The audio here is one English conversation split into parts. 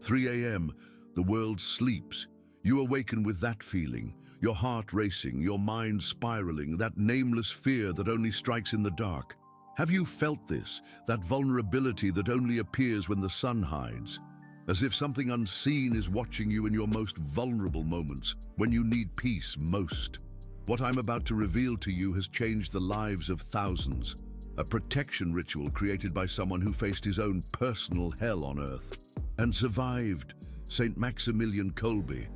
3 a.m., the world sleeps. You awaken with that feeling, your heart racing, your mind spiraling, that nameless fear that only strikes in the dark. Have you felt this, that vulnerability that only appears when the sun hides? As if something unseen is watching you in your most vulnerable moments, when you need peace most. What I'm about to reveal to you has changed the lives of thousands. A protection ritual created by someone who faced his own personal hell on earth and survived. Saint Maximilian Kolbe,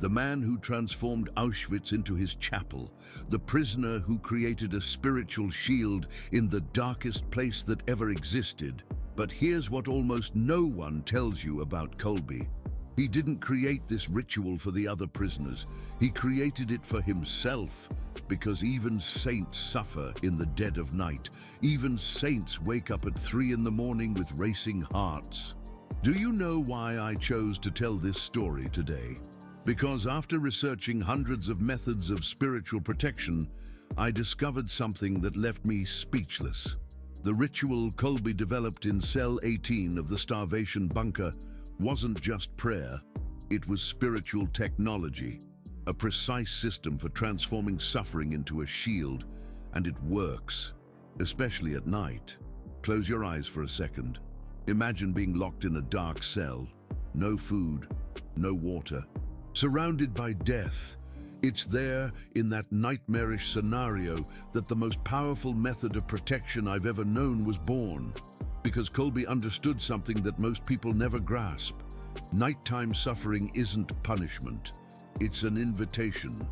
the man who transformed Auschwitz into his chapel, the prisoner who created a spiritual shield in the darkest place that ever existed. But here's what almost no one tells you about Kolbe. He didn't create this ritual for the other prisoners. He created it for himself, because even saints suffer in the dead of night. Even saints wake up at 3 in the morning with racing hearts. Do you know why I chose to tell this story today? Because after researching hundreds of methods of spiritual protection, I discovered something that left me speechless. The ritual Kolbe developed in cell 18 of the starvation bunker wasn't just prayer, it was spiritual technology, a precise system for transforming suffering into a shield, and it works, especially at night. Close your eyes for a second. Imagine being locked in a dark cell, no food, no water, surrounded by death. It's there, in that nightmarish scenario, that the most powerful method of protection I've ever known was born. Because Kolbe understood something that most people never grasp. Nighttime suffering isn't punishment. It's an invitation.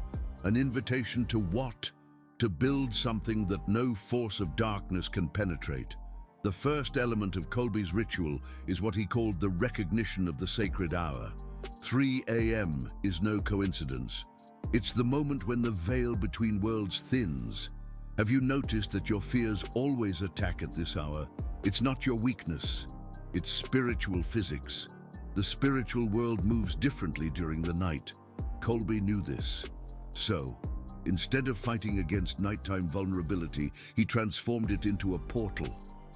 An invitation to what? To build something that no force of darkness can penetrate. The first element of Kolbe's ritual is what he called the recognition of the sacred hour. 3 a.m. is no coincidence. It's the moment when the veil between worlds thins. Have you noticed that your fears always attack at this hour? It's not your weakness, it's spiritual physics. The spiritual world moves differently during the night. Kolbe knew this. So, instead of fighting against nighttime vulnerability, he transformed it into a portal.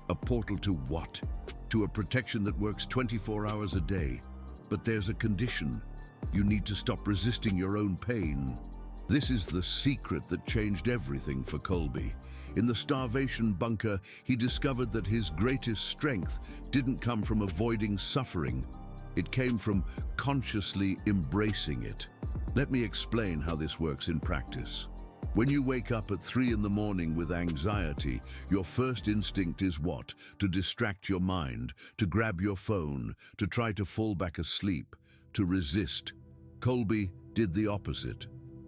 A portal to what? To a protection that works 24 hours a day. But there's a condition. You need to stop resisting your own pain. This is the secret that changed everything for Kolbe. In the starvation bunker, he discovered that his greatest strength didn't come from avoiding suffering. It came from consciously embracing it. Let me explain how this works in practice. When you wake up at 3 in the morning with anxiety, your first instinct is what? To distract your mind, to grab your phone, to try to fall back asleep, to resist. Kolbe did the opposite.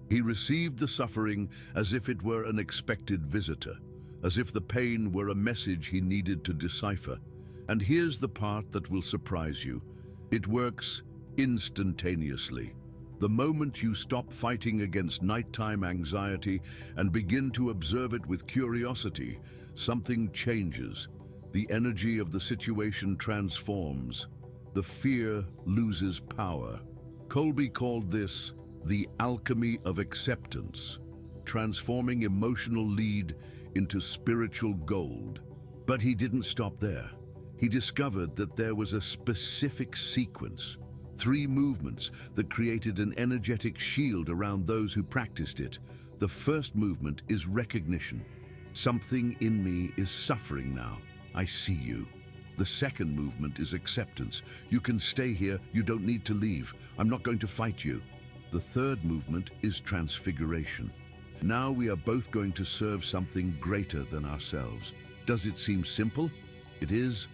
He received the suffering as if it were an expected visitor, as if the pain were a message he needed to decipher. And here's the part that will surprise you. It works instantaneously. The moment you stop fighting against nighttime anxiety and begin to observe it with curiosity, something changes. The energy of the situation transforms. The fear loses power. Kolbe called this the alchemy of acceptance, transforming emotional lead into spiritual gold. But he didn't stop there. He discovered that there was a specific sequence. 3 movements that created an energetic shield around those who practiced it. The first movement is recognition. Something in me is suffering now. I see you. The second movement is acceptance. You can stay here. You don't need to leave. I'm not going to fight you. The third movement is transfiguration. Now we are both going to serve something greater than ourselves. Does it seem simple? It is.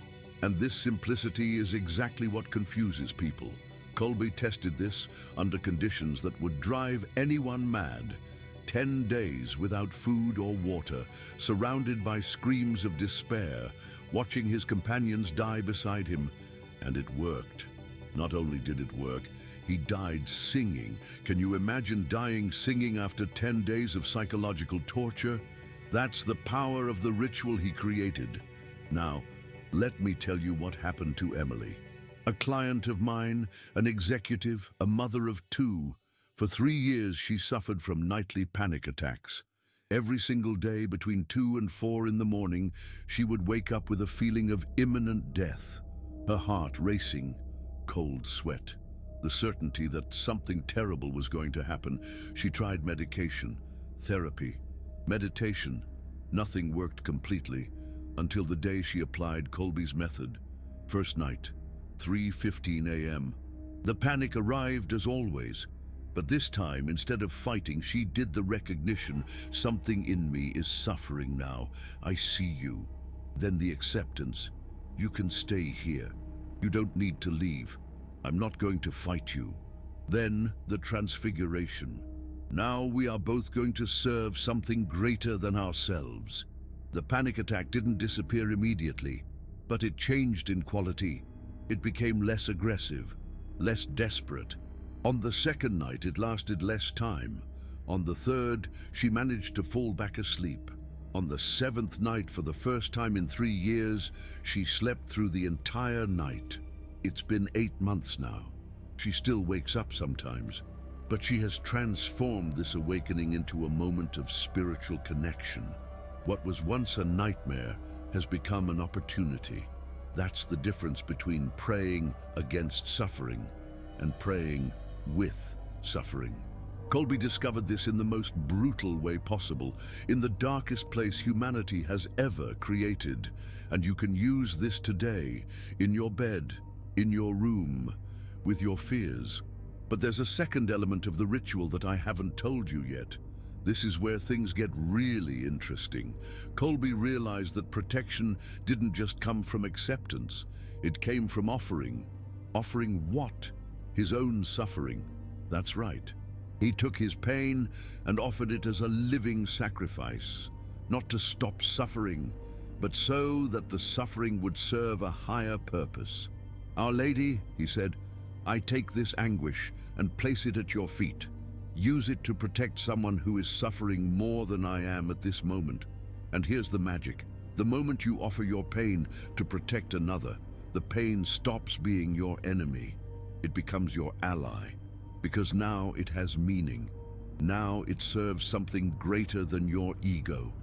And this simplicity is exactly what confuses people. Kolbe tested this under conditions that would drive anyone mad. 10 days without food or water, surrounded by screams of despair, watching his companions die beside him. And it worked. Not only did it work, he died singing. Can you imagine dying singing after 10 days of psychological torture? That's the power of the ritual he created. Now, let me tell you what happened to Emily. A client of mine, an executive, a mother of 2. For 3 years she suffered from nightly panic attacks. Every single day between 2 and 4 in the morning, she would wake up with a feeling of imminent death, her heart racing, cold sweat, the certainty that something terrible was going to happen. She tried medication, therapy, meditation. Nothing worked completely until the day she applied Kolbe's method. First night, 3:15 a.m. The panic arrived as always, but this time, instead of fighting, she did the recognition. Something in me is suffering now. I see you. Then the acceptance. You can stay here. You don't need to leave. I'm not going to fight you. Then the transfiguration. Now we are both going to serve something greater than ourselves. The panic attack didn't disappear immediately, but it changed in quality. It became less aggressive, less desperate. On the second night, it lasted less time. On the third, she managed to fall back asleep. On the seventh night, for the first time in 3 years, she slept through the entire night. It's been 8 months now. She still wakes up sometimes, but she has transformed this awakening into a moment of spiritual connection. What was once a nightmare has become an opportunity. That's the difference between praying against suffering and praying with suffering. Kolbe discovered this in the most brutal way possible, in the darkest place humanity has ever created. And you can use this today, in your bed, in your room, with your fears. But there's a second element of the ritual that I haven't told you yet. This is where things get really interesting. Kolbe realized that protection didn't just come from acceptance. It came from offering. Offering what? His own suffering. That's right. He took his pain and offered it as a living sacrifice, not to stop suffering, but so that the suffering would serve a higher purpose. Our Lady, he said, I take this anguish and place it at your feet. Use it to protect someone who is suffering more than I am at this moment. And here's the magic. The moment you offer your pain to protect another, the pain stops being your enemy. It becomes your ally. Because now it has meaning. Now it serves something greater than your ego.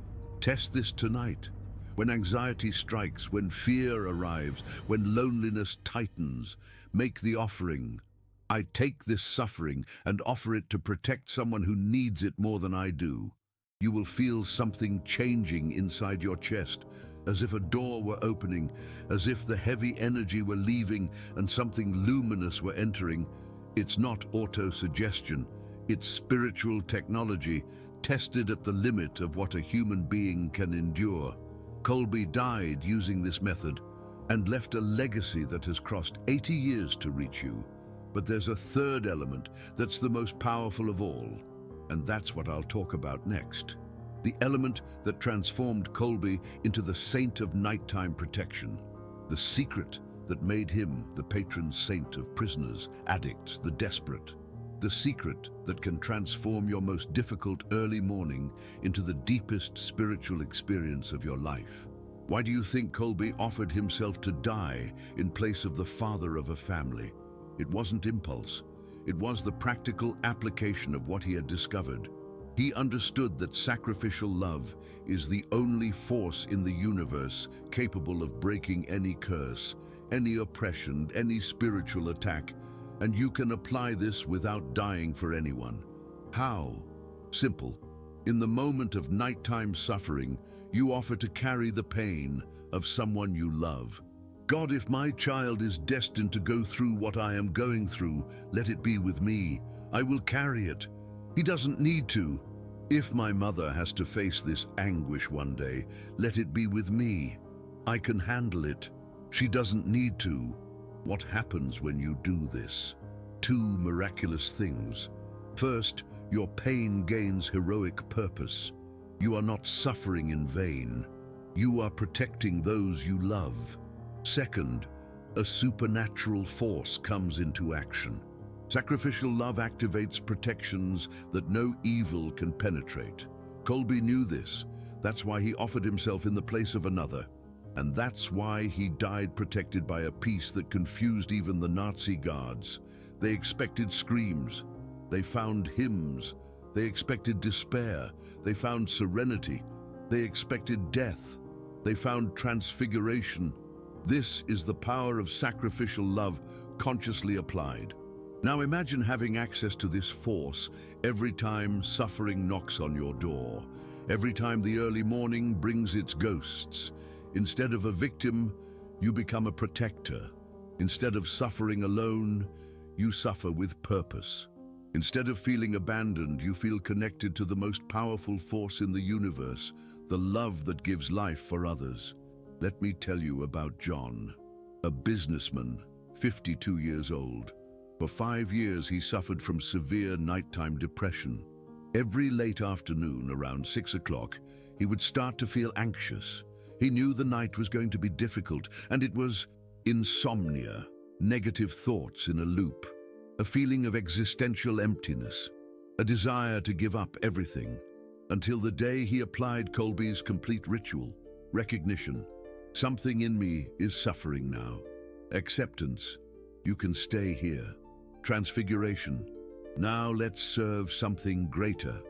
Test this tonight. When anxiety strikes, when fear arrives, when loneliness tightens, make the offering. I take this suffering and offer it to protect someone who needs it more than I do. You will feel something changing inside your chest, as if a door were opening, as if the heavy energy were leaving and something luminous were entering. It's not auto-suggestion, it's spiritual technology tested at the limit of what a human being can endure. Kolbe died using this method and left a legacy that has crossed 80 years to reach you. But there's a third element that's the most powerful of all, and that's what I'll talk about next. The element that transformed Kolbe into the saint of nighttime protection. The secret that made him the patron saint of prisoners, addicts, the desperate. The secret that can transform your most difficult early morning into the deepest spiritual experience of your life. Why do you think Kolbe offered himself to die in place of the father of a family? It wasn't impulse. It was the practical application of what he had discovered. He understood that sacrificial love is the only force in the universe capable of breaking any curse, any oppression, any spiritual attack, and you can apply this without dying for anyone. How? Simple. In the moment of nighttime suffering, you offer to carry the pain of someone you love. God, if my child is destined to go through what I am going through, let it be with me. I will carry it. He doesn't need to. If my mother has to face this anguish one day, let it be with me. I can handle it. She doesn't need to. What happens when you do this? Two miraculous things. First, your pain gains heroic purpose. You are not suffering in vain. You are protecting those you love. Second, a supernatural force comes into action. Sacrificial love activates protections that no evil can penetrate. Kolbe knew this. That's why he offered himself in the place of another. And that's why he died protected by a peace that confused even the Nazi guards. They expected screams. They found hymns. They expected despair. They found serenity. They expected death. They found transfiguration. This is the power of sacrificial love consciously applied. Now imagine having access to this force every time suffering knocks on your door, every time the early morning brings its ghosts. Instead of a victim, you become a protector. Instead of suffering alone, you suffer with purpose. Instead of feeling abandoned, you feel connected to the most powerful force in the universe, the love that gives life for others. Let me tell you about John, a businessman, 52 years old. For 5 years, he suffered from severe nighttime depression. Every late afternoon, around 6 o'clock, he would start to feel anxious. He knew the night was going to be difficult, and it was insomnia, negative thoughts in a loop, a feeling of existential emptiness, a desire to give up everything, until the day he applied Kolbe's complete ritual. Recognition. Something in me is suffering now. Acceptance. You can stay here. Transfiguration. Now let's serve something greater.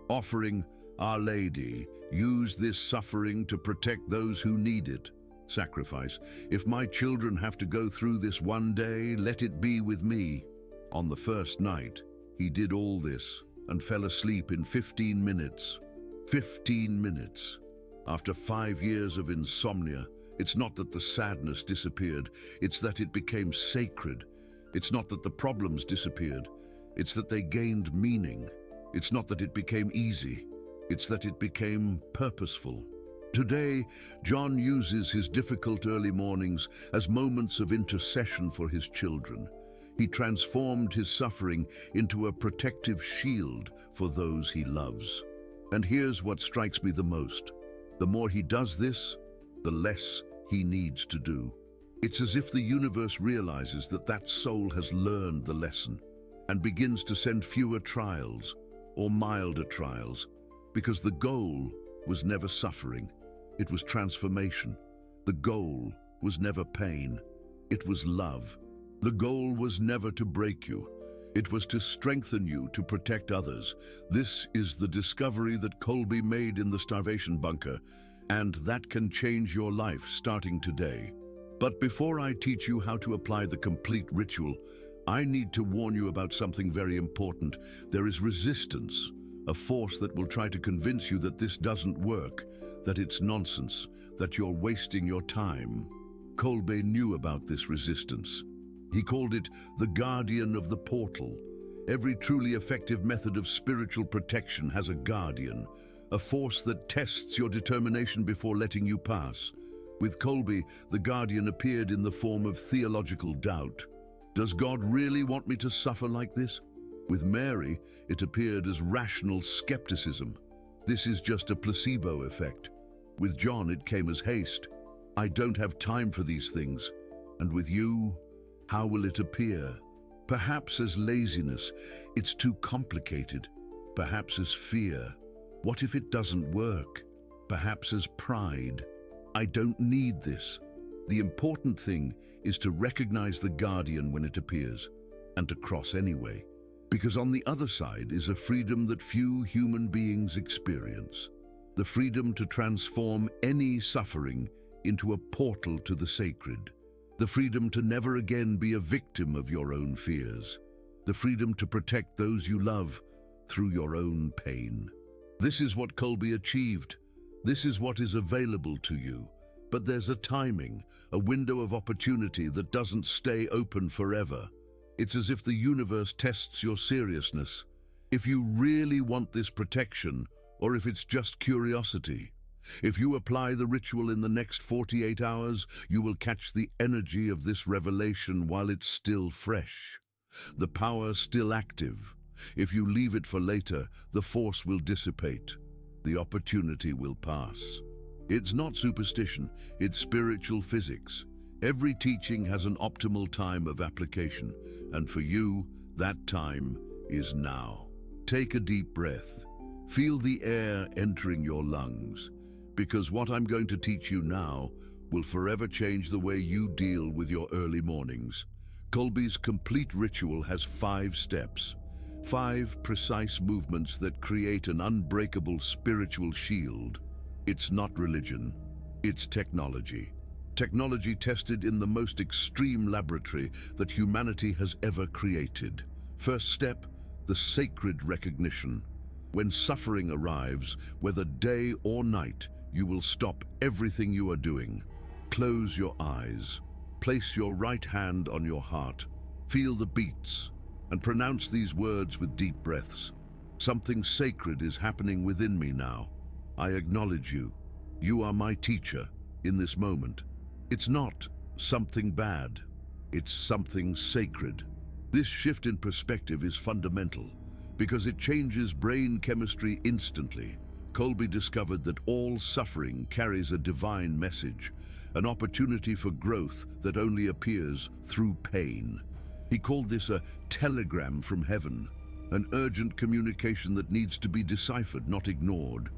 Offering. Our Lady, use this suffering to protect those who need it. Sacrifice. If my children have to go through this one day, let it be with me. On the first night, he did all this and fell asleep in 15 minutes. 15 minutes. After 5 years of insomnia, it's not that the sadness disappeared, it's that it became sacred. It's not that the problems disappeared, it's that they gained meaning. It's not that it became easy, it's that it became purposeful. Today, John uses his difficult early mornings as moments of intercession for his children. He transformed his suffering into a protective shield for those he loves. And here's what strikes me the most. The more he does this, the less he needs to do. It's as if the universe realizes that that soul has learned the lesson and begins to send fewer trials or milder trials, because the goal was never suffering, it was transformation. The goal was never pain, it was love. The goal was never to break you, it was to strengthen you to protect others. This is the discovery that Kolbe made in the starvation bunker, and that can change your life starting today. But before I teach you how to apply the complete ritual, I need to warn you about something very important. There is resistance, a force that will try to convince you that this doesn't work, that it's nonsense, that you're wasting your time. Kolbe knew about this resistance. He called it the guardian of the portal. Every truly effective method of spiritual protection has a guardian, a force that tests your determination before letting you pass. With Kolbe, the guardian appeared in the form of theological doubt. Does God really want me to suffer like this? With Mary, it appeared as rational skepticism. This is just a placebo effect. With John, it came as haste. I don't have time for these things. And with you, how will it appear? Perhaps as laziness, it's too complicated. Perhaps as fear. What if it doesn't work? Perhaps as pride. I don't need this. The important thing is to recognize the guardian when it appears, and to cross anyway. Because on the other side is a freedom that few human beings experience. The freedom to transform any suffering into a portal to the sacred. The freedom to never again be a victim of your own fears. The freedom to protect those you love through your own pain. This is what Kolbe achieved. This is what is available to you. But there's a timing, a window of opportunity that doesn't stay open forever. It's as if the universe tests your seriousness. If you really want this protection, or if it's just curiosity. If you apply the ritual in the next 48 hours, you will catch the energy of this revelation while it's still fresh. The power still active. If you leave it for later, the force will dissipate. The opportunity will pass. It's not superstition, it's spiritual physics. Every teaching has an optimal time of application, and for you, that time is now. Take a deep breath. Feel the air entering your lungs, because what I'm going to teach you now will forever change the way you deal with your early mornings. Kolbe's complete ritual has 5 steps, 5 precise movements that create an unbreakable spiritual shield. It's not religion, it's technology. Technology tested in the most extreme laboratory that humanity has ever created. First step, the sacred recognition. When suffering arrives, whether day or night, you will stop everything you are doing. Close your eyes. Place your right hand on your heart. Feel the beats and pronounce these words with deep breaths. Something sacred is happening within me now. I acknowledge you. You are my teacher in this moment. It's not something bad. It's something sacred. This shift in perspective is fundamental because it changes brain chemistry instantly. Kolbe discovered that all suffering carries a divine message, an opportunity for growth that only appears through pain. He called this a telegram from heaven, an urgent communication that needs to be deciphered, not ignored.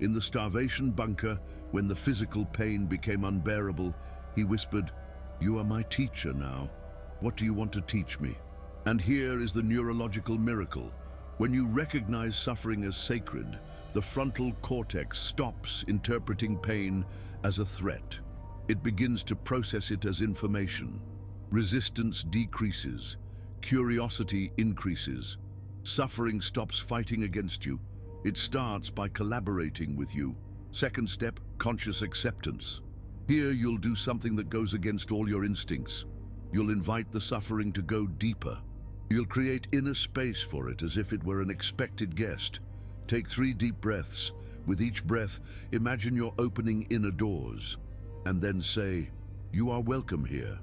In the starvation bunker, when the physical pain became unbearable, he whispered, "You are my teacher now. What do you want to teach me?" And here is the neurological miracle. When you recognize suffering as sacred, the frontal cortex stops interpreting pain as a threat. It begins to process it as information. Resistance decreases. Curiosity increases. Suffering stops fighting against you. It starts by collaborating with you. Second step, conscious acceptance. Here you'll do something that goes against all your instincts. You'll invite the suffering to go deeper. You'll create inner space for it as if it were an expected guest. Take 3 deep breaths. With each breath, imagine you're opening inner doors. And then say, "You are welcome here.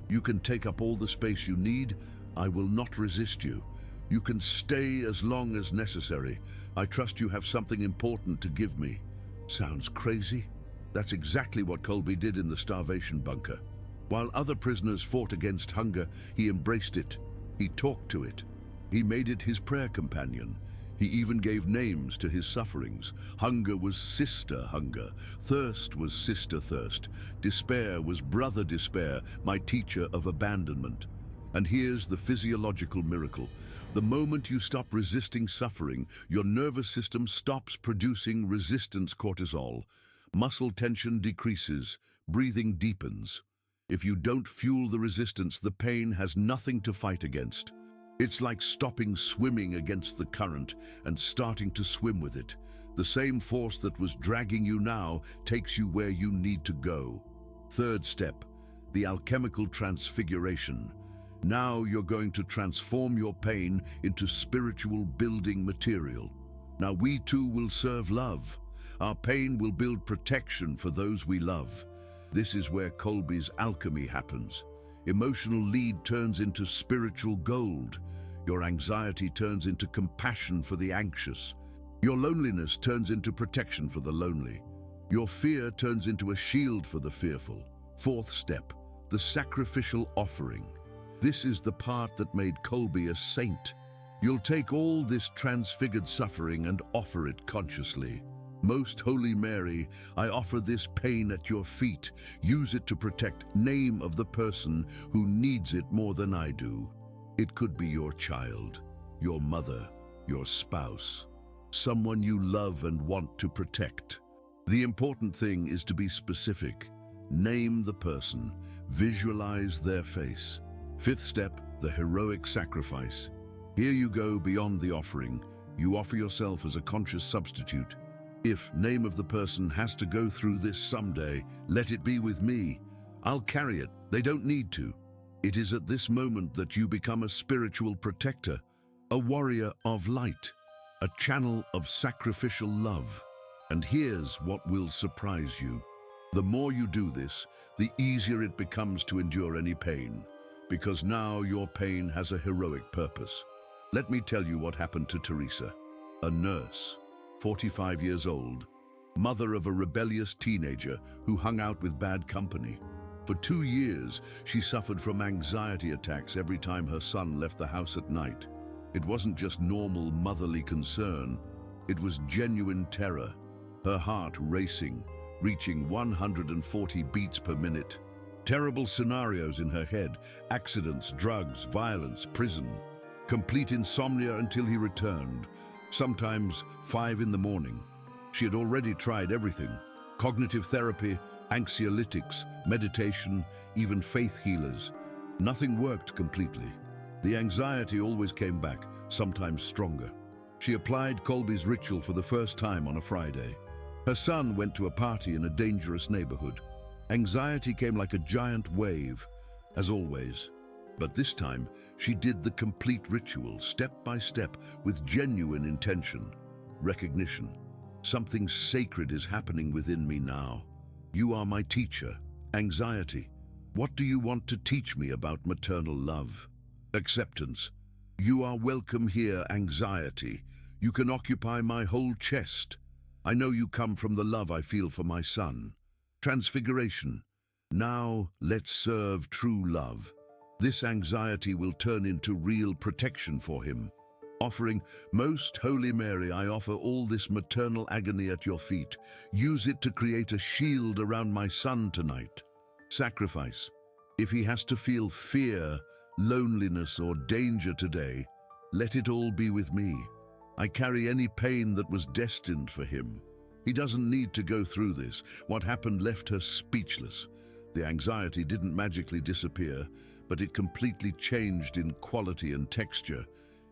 You can take up all the space you need. I will not resist you. You can stay as long as necessary. I trust you have something important to give me." Sounds crazy? That's exactly what Kolbe did in the starvation bunker. While other prisoners fought against hunger, he embraced it. He talked to it. He made it his prayer companion. He even gave names to his sufferings. Hunger was sister hunger. Thirst was sister thirst. Despair was brother despair, my teacher of abandonment. And here's the physiological miracle. The moment you stop resisting suffering, your nervous system stops producing resistance cortisol. Muscle tension decreases. Breathing deepens. If you don't fuel the resistance, the pain has nothing to fight against. It's like stopping swimming against the current and starting to swim with it. The same force that was dragging you now takes you where you need to go. Third step, the alchemical transfiguration. Now you're going to transform your pain into spiritual building material. Now we too will serve love. Our pain will build protection for those we love. This is where Kolbe's alchemy happens. Emotional lead turns into spiritual gold. Your anxiety turns into compassion for the anxious. Your loneliness turns into protection for the lonely. Your fear turns into a shield for the fearful. Fourth step, the sacrificial offering. This is the part that made Kolbe a saint. You'll take all this transfigured suffering and offer it consciously. Most Holy Mary, I offer this pain at your feet. Use it to protect name of the person who needs it more than I do. It could be your child, your mother, your spouse, someone you love and want to protect. The important thing is to be specific. Name the person, visualize their face. Fifth step, the heroic sacrifice. Here you go beyond the offering. You offer yourself as a conscious substitute. If name of the person has to go through this someday, let it be with me. I'll carry it. They don't need to. It is at this moment that you become a spiritual protector, a warrior of light, a channel of sacrificial love. And here's what will surprise you. The more you do this, the easier it becomes to endure any pain, because now your pain has a heroic purpose. Let me tell you what happened to Teresa, a nurse. 45 years old, mother of a rebellious teenager who hung out with bad company. For 2 years, she suffered from anxiety attacks every time her son left the house at night. It wasn't just normal motherly concern, it was genuine terror, her heart racing, reaching 140 beats per minute. Terrible scenarios in her head, accidents, drugs, violence, prison. Complete insomnia until he returned. Sometimes 5 in the morning. She had already tried everything. Cognitive therapy, Anxiolytics, meditation, even faith healers. Nothing worked completely. The anxiety always came back, sometimes stronger. She applied Kolbe's ritual for the first time on a Friday. Her son went to a party in a dangerous neighborhood. Anxiety came like a giant wave, as always. But this time, she did the complete ritual, step by step, with genuine intention. Recognition. Something sacred is happening within me now. You are my teacher. Anxiety. What do you want to teach me about maternal love? Acceptance. You are welcome here, anxiety. You can occupy my whole chest. I know you come from the love I feel for my son. Transfiguration. Now let's serve true love. This anxiety will turn into real protection for him. Offering, Most Holy Mary, I offer all this maternal agony at your feet. Use it to create a shield around my son tonight. Sacrifice. If he has to feel fear, loneliness, or danger today, let it all be with me. I carry any pain that was destined for him. He doesn't need to go through this. What happened left her speechless. The anxiety didn't magically disappear, but it completely changed in quality and texture.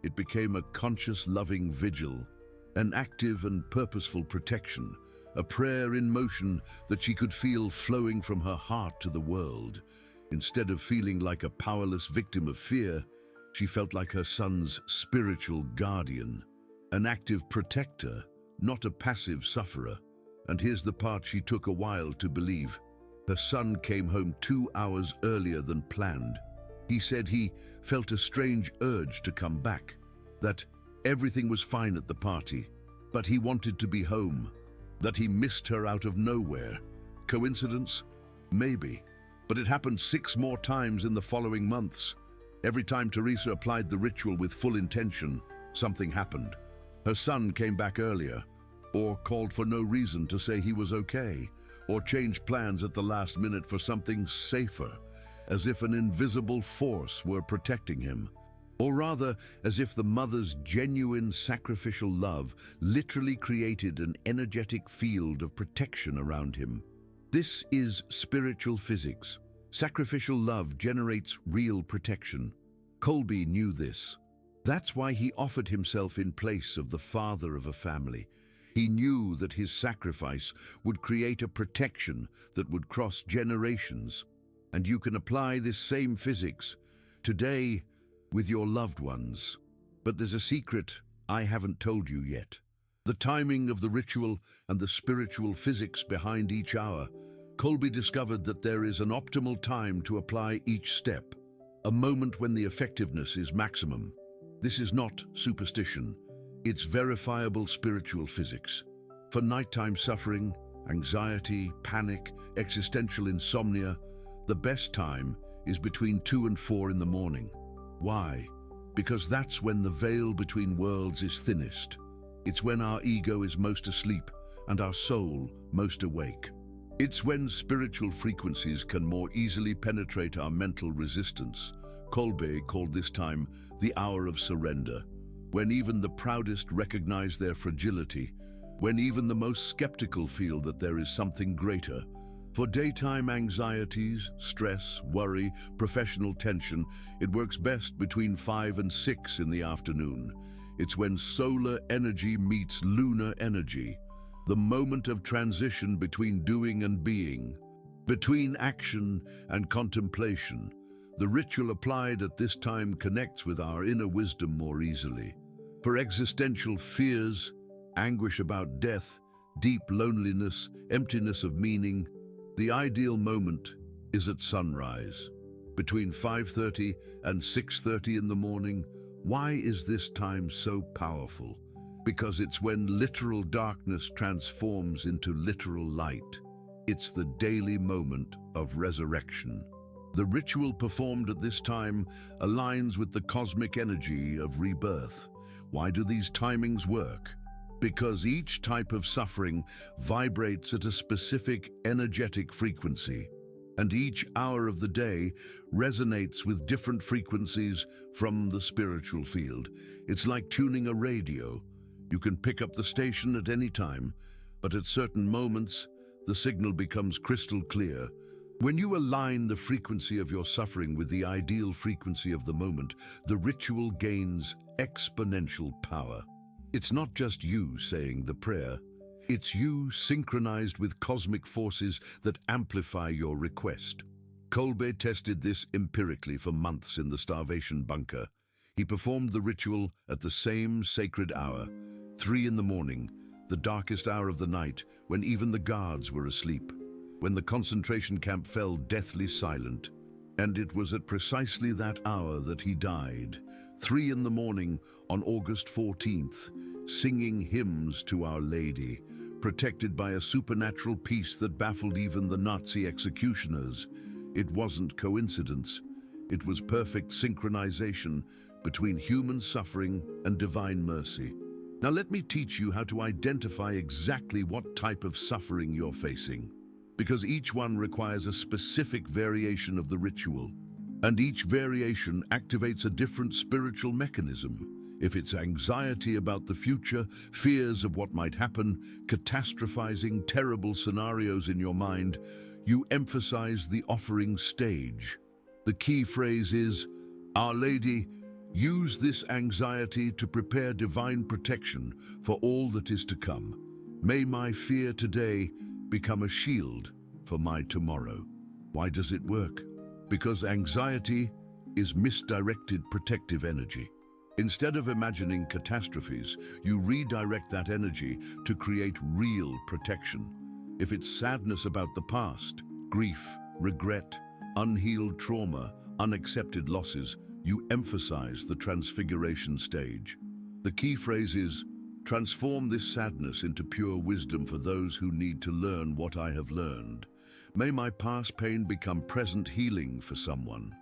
It became a conscious, loving vigil, an active and purposeful protection, a prayer in motion that she could feel flowing from her heart to the world. Instead of feeling like a powerless victim of fear, she felt like her son's spiritual guardian, an active protector, not a passive sufferer. And here's the part she took a while to believe. Her son came home 2 hours earlier than planned. He said he felt a strange urge to come back, that everything was fine at the party, but he wanted to be home, that he missed her out of nowhere. Coincidence? Maybe. But it happened 6 more times in the following months. Every time Teresa applied the ritual with full intention, something happened. Her son came back earlier, or called for no reason to say he was okay, or changed plans at the last minute for something safer, as if an invisible force were protecting him. Or rather, as if the mother's genuine sacrificial love literally created an energetic field of protection around him. This is spiritual physics. Sacrificial love generates real protection. Kolbe knew this. That's why he offered himself in place of the father of a family. He knew that his sacrifice would create a protection that would cross generations. And you can apply this same physics today with your loved ones. But there's a secret I haven't told you yet. The timing of the ritual and the spiritual physics behind each hour. Kolbe discovered that there is an optimal time to apply each step, a moment when the effectiveness is maximum. This is not superstition, it's verifiable spiritual physics. For nighttime suffering, anxiety, panic, existential insomnia, the best time is between 2 and 4 in the morning. Why? Because that's when the veil between worlds is thinnest. It's when our ego is most asleep and our soul most awake. It's when spiritual frequencies can more easily penetrate our mental resistance. Kolbe called this time the hour of surrender, when even the proudest recognize their fragility, when even the most skeptical feel that there is something greater. For daytime anxieties, stress, worry, professional tension, it works best between 5 and 6 in the afternoon. It's when solar energy meets lunar energy, the moment of transition between doing and being, between action and contemplation. The ritual applied at this time connects with our inner wisdom more easily. For existential fears, anguish about death, deep loneliness, emptiness of meaning, the ideal moment is at sunrise, between 5:30 and 6:30 in the morning. Why is this time so powerful? Because it's when literal darkness transforms into literal light. It's the daily moment of resurrection. The ritual performed at this time aligns with the cosmic energy of rebirth. Why do these timings work? Because each type of suffering vibrates at a specific energetic frequency, and each hour of the day resonates with different frequencies from the spiritual field. It's like tuning a radio. You can pick up the station at any time, but at certain moments, the signal becomes crystal clear. When you align the frequency of your suffering with the ideal frequency of the moment, the ritual gains exponential power. It's not just you saying the prayer, it's you synchronized with cosmic forces that amplify your request. Kolbe tested this empirically for months in the starvation bunker. He performed the ritual at the same sacred hour, 3 in the morning, the darkest hour of the night, when even the guards were asleep, when the concentration camp fell deathly silent. And it was at precisely that hour that he died, 3 in the morning on August 14th, singing hymns to Our Lady, protected by a supernatural peace that baffled even the Nazi executioners. It wasn't coincidence. It was perfect synchronization between human suffering and divine mercy. Now let me teach you how to identify exactly what type of suffering you're facing, because each one requires a specific variation of the ritual, and each variation activates a different spiritual mechanism. If it's anxiety about the future, fears of what might happen, catastrophizing terrible scenarios in your mind, you emphasize the offering stage. The key phrase is, Our Lady, use this anxiety to prepare divine protection for all that is to come. May my fear today become a shield for my tomorrow. Why does it work? Because anxiety is misdirected protective energy. Instead of imagining catastrophes, you redirect that energy to create real protection. If it's sadness about the past, grief, regret, unhealed trauma, unaccepted losses, you emphasize the transfiguration stage. The key phrase is, transform this sadness into pure wisdom for those who need to learn what I have learned. May my past pain become present healing for someone.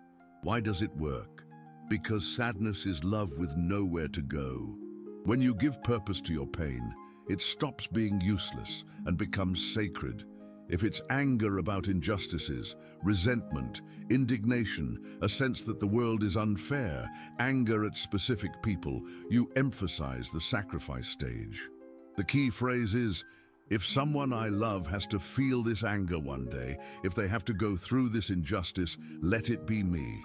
Why does it work? Because sadness is love with nowhere to go. When you give purpose to your pain, it stops being useless and becomes sacred. If it's anger about injustices, resentment, indignation, a sense that the world is unfair, anger at specific people, you emphasize the sacrifice stage. The key phrase is, if someone I love has to feel this anger one day, if they have to go through this injustice, let it be me.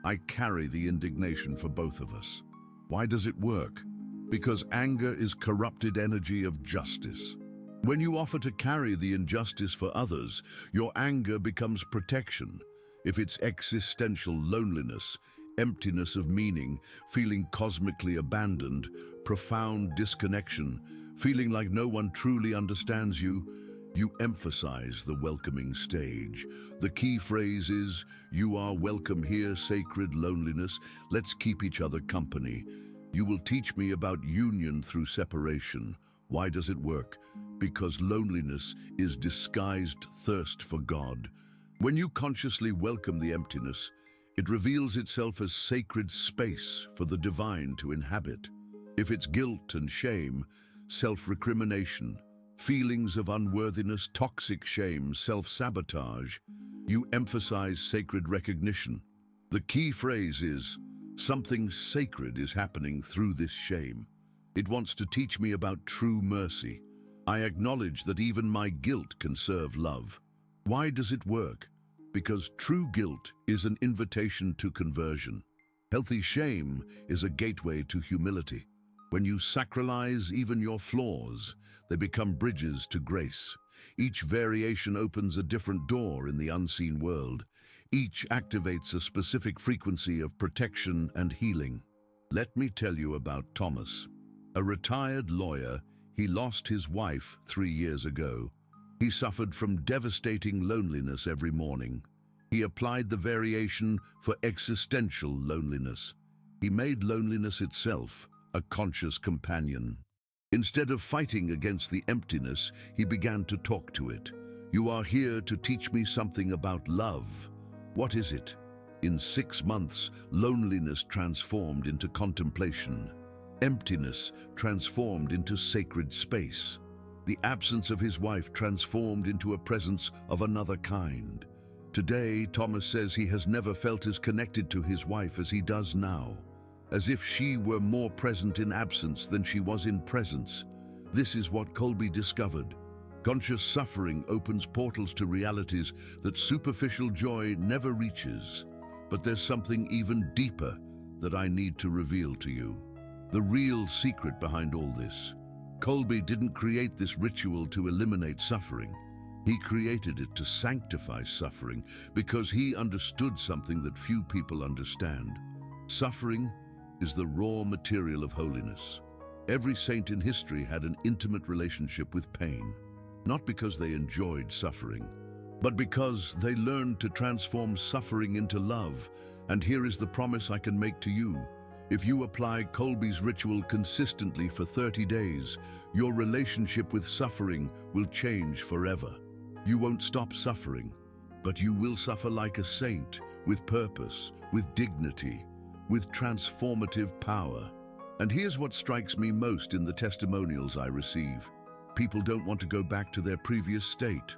I carry the indignation for both of us. Why does it work? Because anger is corrupted energy of justice. When you offer to carry the injustice for others, your anger becomes protection. If it's existential loneliness, emptiness of meaning, feeling cosmically abandoned, profound disconnection, feeling like no one truly understands you, you emphasize the welcoming stage. The key phrase is, you are welcome here, sacred loneliness. Let's keep each other company. You will teach me about union through separation. Why does it work? Because loneliness is disguised thirst for God. When you consciously welcome the emptiness, it reveals itself as sacred space for the divine to inhabit. If it's guilt and shame, self-recrimination, feelings of unworthiness, toxic shame, self-sabotage, you emphasize sacred recognition. The key phrase is, something sacred is happening through this shame. It wants to teach me about true mercy. I acknowledge that even my guilt can serve love. Why does it work? Because true guilt is an invitation to conversion. Healthy shame is a gateway to humility. When you sacralize even your flaws, they become bridges to grace. Each variation opens a different door in the unseen world. Each activates a specific frequency of protection and healing. Let me tell you about Thomas. A retired lawyer, he lost his wife 3 years ago. He suffered from devastating loneliness every morning. He applied the variation for existential loneliness. He made loneliness itself a conscious companion. Instead of fighting against the emptiness, he began to talk to it. You are here to teach me something about love. What is it? In 6 months, loneliness transformed into contemplation. Emptiness transformed into sacred space. The absence of his wife transformed into a presence of another kind. Today, Thomas says he has never felt as connected to his wife as he does now, as if she were more present in absence than she was in presence. This is what Kolbe discovered. Conscious suffering opens portals to realities that superficial joy never reaches. But there's something even deeper that I need to reveal to you. The real secret behind all this. Kolbe didn't create this ritual to eliminate suffering. He created it to sanctify suffering because he understood something that few people understand. Suffering is the raw material of holiness. Every saint in history had an intimate relationship with pain, not because they enjoyed suffering, but because they learned to transform suffering into love. And here is the promise I can make to you. If you apply Kolbe's ritual consistently for 30 days, your relationship with suffering will change forever. You won't stop suffering, but you will suffer like a saint, with purpose, with dignity, with transformative power. And here's what strikes me most in the testimonials I receive. People don't want to go back to their previous state.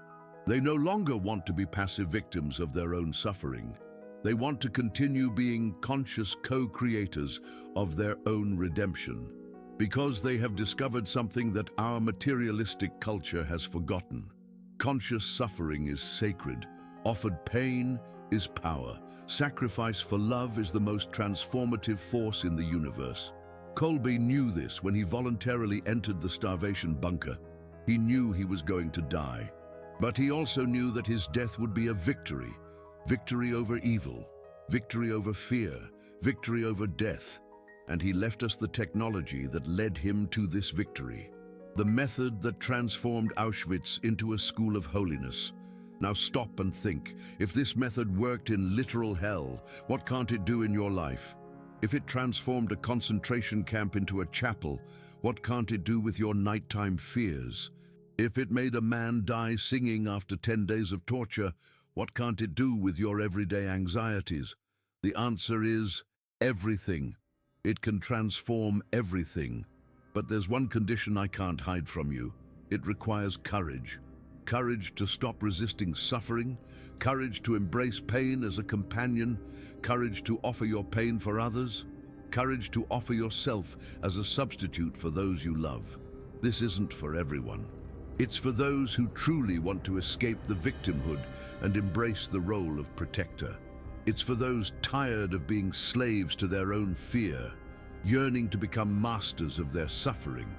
They no longer want to be passive victims of their own suffering. They want to continue being conscious co-creators of their own redemption, because they have discovered something that our materialistic culture has forgotten. Conscious suffering is sacred. Offered pain is power. Sacrifice for love is the most transformative force in the universe. Kolbe knew this when he voluntarily entered the starvation bunker. He knew he was going to die, but he also knew that his death would be a victory. Victory over evil, victory over fear, victory over death. And he left us the technology that led him to this victory. The method that transformed Auschwitz into a school of holiness. Now stop and think. If this method worked in literal hell, what can't it do in your life? If it transformed a concentration camp into a chapel, what can't it do with your nighttime fears? If it made a man die singing after 10 days of torture, what can't it do with your everyday anxieties? The answer is everything. It can transform everything. But there's one condition I can't hide from you. It requires courage. Courage to stop resisting suffering, courage to embrace pain as a companion, courage to offer your pain for others, courage to offer yourself as a substitute for those you love. This isn't for everyone. It's for those who truly want to escape the victimhood and embrace the role of protector. It's for those tired of being slaves to their own fear, yearning to become masters of their suffering.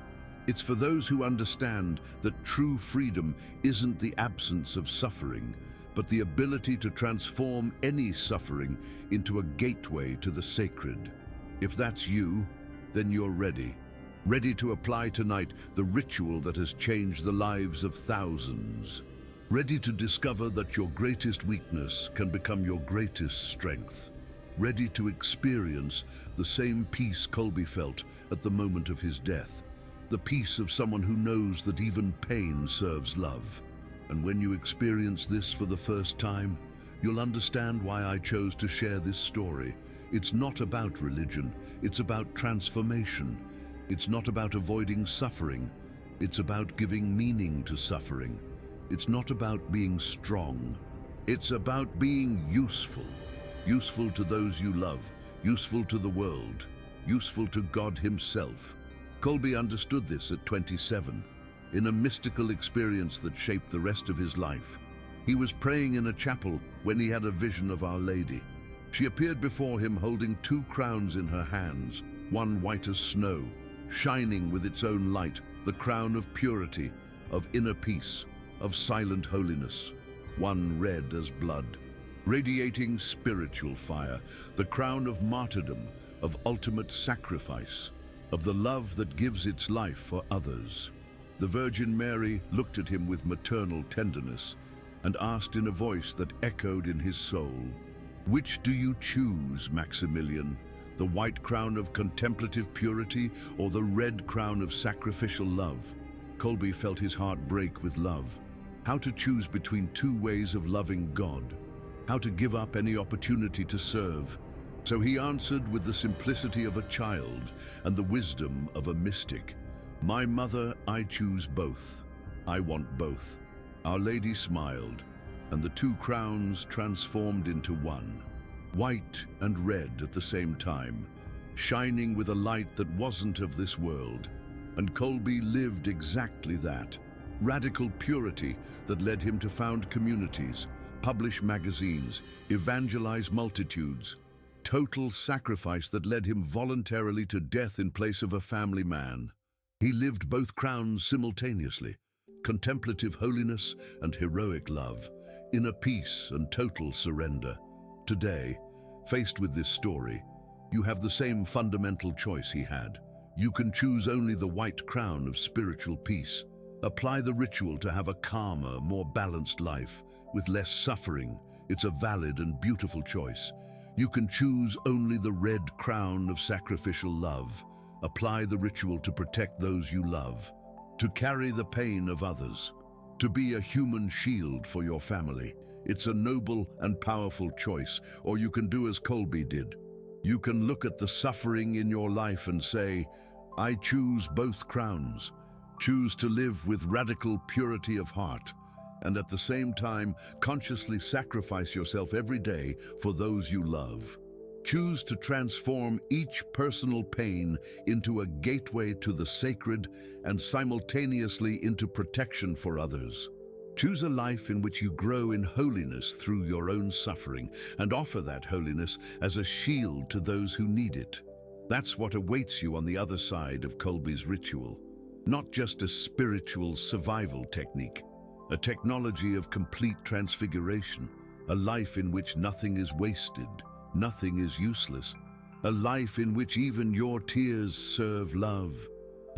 It's for those who understand that true freedom isn't the absence of suffering, but the ability to transform any suffering into a gateway to the sacred. If that's you, then you're ready. Ready to apply tonight the ritual that has changed the lives of thousands. Ready to discover that your greatest weakness can become your greatest strength. Ready to experience the same peace Kolbe felt at the moment of his death. The peace of someone who knows that even pain serves love. And when you experience this for the first time, you'll understand why I chose to share this story. It's not about religion, it's about transformation. It's not about avoiding suffering, it's about giving meaning to suffering. It's not about being strong, it's about being useful. Useful to those you love, useful to the world, useful to God himself. Kolbe understood this at 27, in a mystical experience that shaped the rest of his life. He was praying in a chapel when he had a vision of Our Lady. She appeared before him holding 2 crowns in her hands, one white as snow, shining with its own light, the crown of purity, of inner peace, of silent holiness, one red as blood, radiating spiritual fire, the crown of martyrdom, of ultimate sacrifice, of the love that gives its life for others. The Virgin Mary looked at him with maternal tenderness and asked in a voice that echoed in his soul, "Which do you choose, Maximilian? The white crown of contemplative purity or the red crown of sacrificial love?" Kolbe felt his heart break with love. How to choose between 2 ways of loving God. How to give up any opportunity to serve. So he answered with the simplicity of a child and the wisdom of a mystic. "My mother, I choose both. I want both." Our Lady smiled, and the 2 crowns transformed into one. White and red at the same time, shining with a light that wasn't of this world. And Kolbe lived exactly that, Radical purity that led him to found communities, publish magazines, evangelize multitudes. Total sacrifice that led him voluntarily to death in place of a family man. He lived both crowns simultaneously, contemplative holiness and heroic love, inner peace and total surrender. Today, faced with this story, you have the same fundamental choice he had. You can choose only the white crown of spiritual peace. Apply the ritual to have a calmer, more balanced life, with less suffering. It's a valid and beautiful choice. You can choose only the red crown of sacrificial love. Apply the ritual to protect those you love, to carry the pain of others, to be a human shield for your family. It's a noble and powerful choice. Or you can do as Kolbe did. You can look at the suffering in your life and say, I choose both crowns. Choose to live with radical purity of heart, and at the same time, consciously sacrifice yourself every day for those you love. Choose to transform each personal pain into a gateway to the sacred and simultaneously into protection for others. Choose a life in which you grow in holiness through your own suffering and offer that holiness as a shield to those who need it. That's what awaits you on the other side of Kolbe's ritual. Not just a spiritual survival technique, a technology of complete transfiguration, a life in which nothing is wasted, nothing is useless, a life in which even your tears serve love,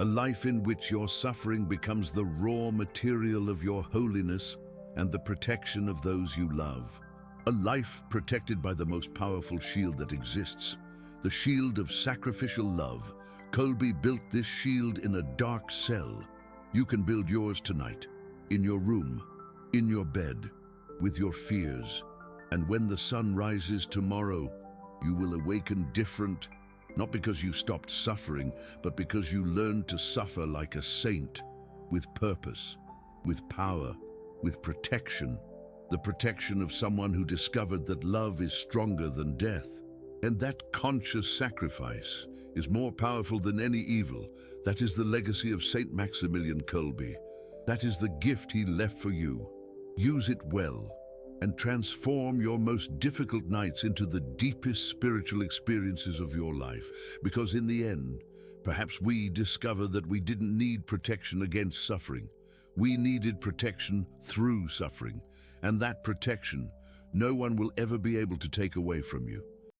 a life in which your suffering becomes the raw material of your holiness and the protection of those you love. A life protected by the most powerful shield that exists, the shield of sacrificial love. Kolbe built this shield in a dark cell. You can build yours tonight, in your room, in your bed, with your fears. And when the sun rises tomorrow, you will awaken different, not because you stopped suffering, but because you learned to suffer like a saint, with purpose, with power, with protection, the protection of someone who discovered that love is stronger than death. And that conscious sacrifice is more powerful than any evil. That is the legacy of Saint Maximilian Kolbe. That is the gift he left for you. Use it well and transform your most difficult nights into the deepest spiritual experiences of your life. Because in the end, perhaps we discover that we didn't need protection against suffering. We needed protection through suffering. And that protection, no one will ever be able to take away from you.